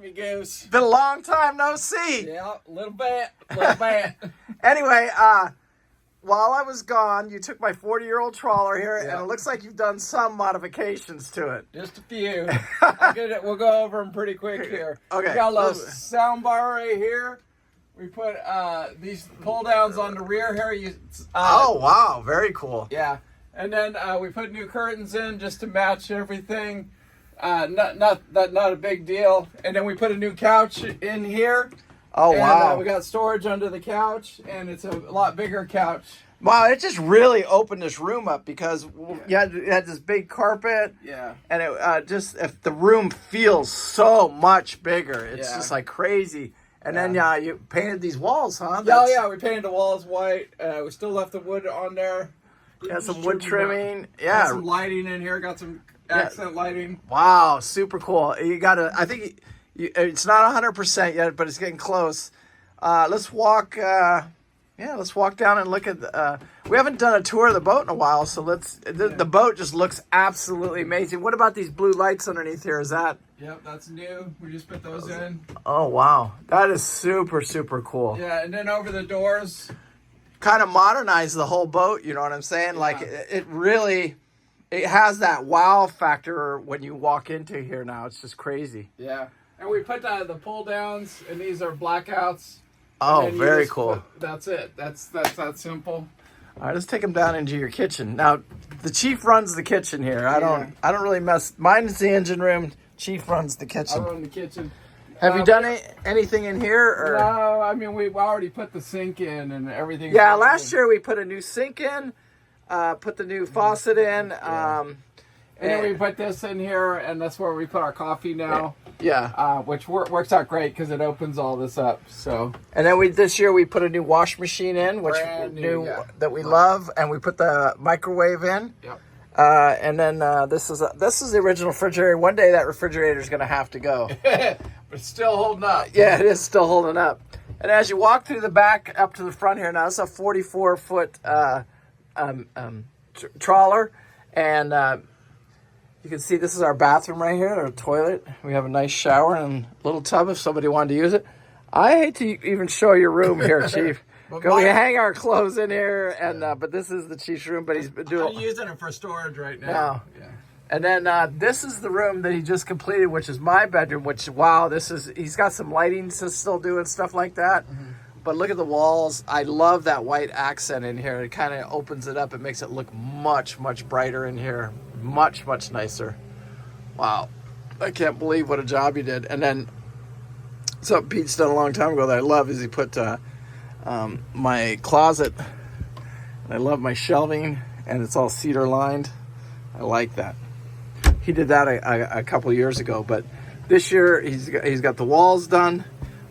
me, Goose. Been a long time no see. Yeah, a little bit. Anyway, while I was gone, you took my 40-year-old trawler here, and it looks like you've done some modifications to it. Just a few. We'll go over them pretty quick here. Okay. We got a little sound bar right here. We put these pull downs on the rear here. Oh, wow. Very cool. Yeah. And then we put new curtains in just to match everything. Not a big deal. And then we put a new couch in here. Oh, wow. We got storage under the couch, and it's a lot bigger couch. Wow, it just really opened this room up because you had this big carpet. Yeah. And it if the room feels so much bigger. It's just like crazy. And then you painted these walls, huh? We painted the walls white. We still left the wood on there. Got some wood trimming. Got some lighting in here. Got some accent lighting. Wow, super cool. You got to, I think it's not 100% yet, but it's getting close. Let's walk down and look at we haven't done a tour of the boat in a while, so the boat just looks absolutely amazing. What about these blue lights underneath here? Is that? Yep, that's new. We just put those in. Oh, wow. That is super, super cool. Yeah, and then over the doors. Kind of modernize the whole boat, you know what I'm saying? Yeah. Like, it really, it has that wow factor when you walk into here now. It's just crazy. Yeah. And we put the pull downs, and these are blackouts. Oh, very cool. That's it. That's that simple. All right, let's take them down into your kitchen. Now, the chief runs the kitchen here. I don't really mess. Mine's the engine room. Chief runs the kitchen. I run the kitchen. Have you done anything in here? Or? No, I mean, we've already put the sink in and everything. Yeah, last year we put a new sink in, put the new faucet in. And then we put this in here, and that's where we put our coffee now. Yeah. Which works out great because it opens all this up. So. And then this year we put a new wash machine in, which that we love, and we put the microwave in. Yep. And then this is the original refrigerator. One day that refrigerator is going to have to go. But it's still holding up. Yeah, it is still holding up. And as you walk through the back up to the front here, now it's a 44-foot trawler, and you can see this is our bathroom right here, our toilet. We have a nice shower and a little tub if somebody wanted to use it. I hate to even show your room here, Chief. We hang our clothes in here, and but this is the Chief's room. But he's been doing. I'm using it for storage right now. Yeah. And then this is the room that he just completed, which is my bedroom. Which he's got some lighting to still do and stuff like that. Mm-hmm. But look at the walls. I love that white accent in here. It kind of opens it up. It makes it look much, much brighter in here. Much, much nicer. Wow. I can't believe what a job you did. And then something Pete's done a long time ago that I love is he put my closet. I love my shelving, and it's all cedar lined. I like that. He did that a couple years ago, but this year he's got the walls done,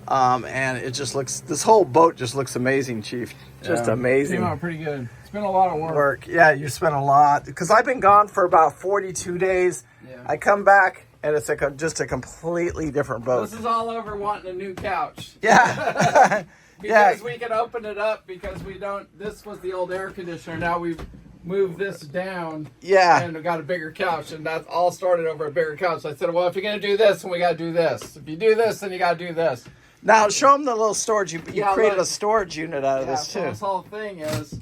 and it just looks. This whole boat just looks amazing, Chief. Just amazing. Came out pretty good. It's been a lot of work. Yeah, you spent a lot because I've been gone for about 42 days. Yeah. I come back and it's like just a completely different boat. This is all over wanting a new couch. Yeah. Because we can open it up because we don't. This was the old air conditioner. Now we've moved this down. Yeah. And we got a bigger couch, and that's all started over a bigger couch. So I said, well, if you're gonna do this, then we gotta do this. If you do this, then you gotta do this. Now show them the little storage. You created a storage unit out of this too. So this whole thing is,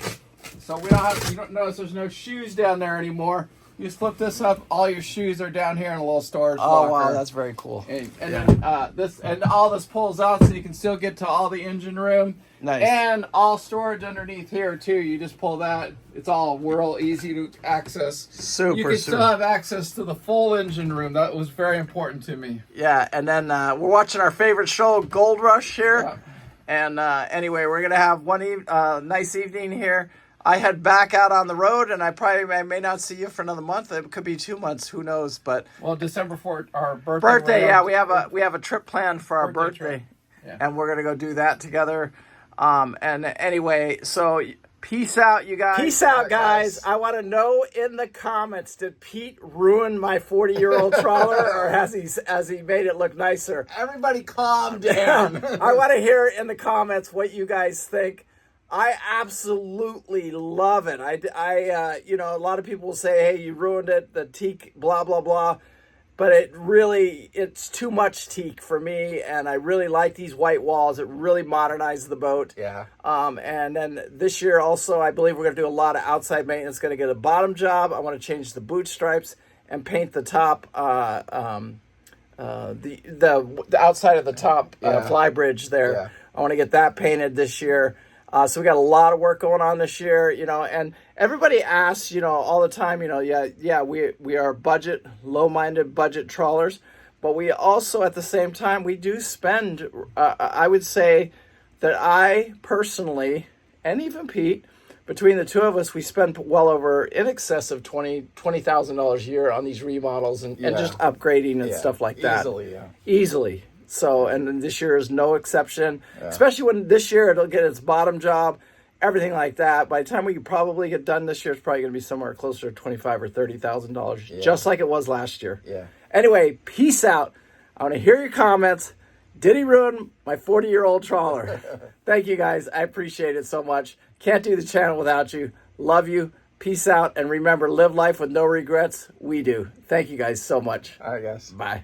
so we don't have. You don't notice there's no shoes down there anymore. You just flip this up. All your shoes are down here in a little storage locker. Wow, that's very cool. And then all this pulls out, so you can still get to all the engine room. Nice. And all storage underneath here too. You just pull that. It's all real easy to access. Super. You can still have access to the full engine room. That was very important to me. Yeah, and then we're watching our favorite show, Gold Rush here. Yeah. And anyway, we're gonna have one nice evening here. I head back out on the road, and I may not see you for another month. It could be 2 months. Who knows? But December 4th, our birthday. Yeah, we have a trip planned for our birthday, and we're gonna go do that together. And anyway, so peace out, you guys. Peace out, guys. I want to know in the comments: did Pete ruin my 40-year-old trawler, or has he made it look nicer? Everybody, calm down. I want to hear in the comments what you guys think. I absolutely love it. I a lot of people will say, hey, you ruined it, the teak, blah, blah, blah. but it's too much teak for me, and I really like these white walls. It really modernized the boat. Yeah. And then this year also, I believe we're going to do a lot of outside maintenance. Going to get a bottom job. I want to change the boot stripes and paint the top, the outside of the top fly bridge there. Yeah. I want to get that painted this year. So we got a lot of work going on this year, and everybody asks, all the time, we are low-minded budget trawlers, but we also, at the same time, we do spend, I would say that I personally, and even Pete, between the two of us, we spend well over, in excess of $20,000 a year on these remodels and just upgrading and stuff like that. Easily. So, and then this year is no exception, especially when this year it'll get its bottom job, everything like that. By the time we probably get done this year, it's probably going to be somewhere closer to $25,000 or $30,000, just like it was last year. Yeah. Anyway, peace out. I want to hear your comments. Did he ruin my 40-year-old trawler? Thank you, guys. I appreciate it so much. Can't do the channel without you. Love you. Peace out. And remember, live life with no regrets. We do. Thank you guys so much. All right, guys. Bye.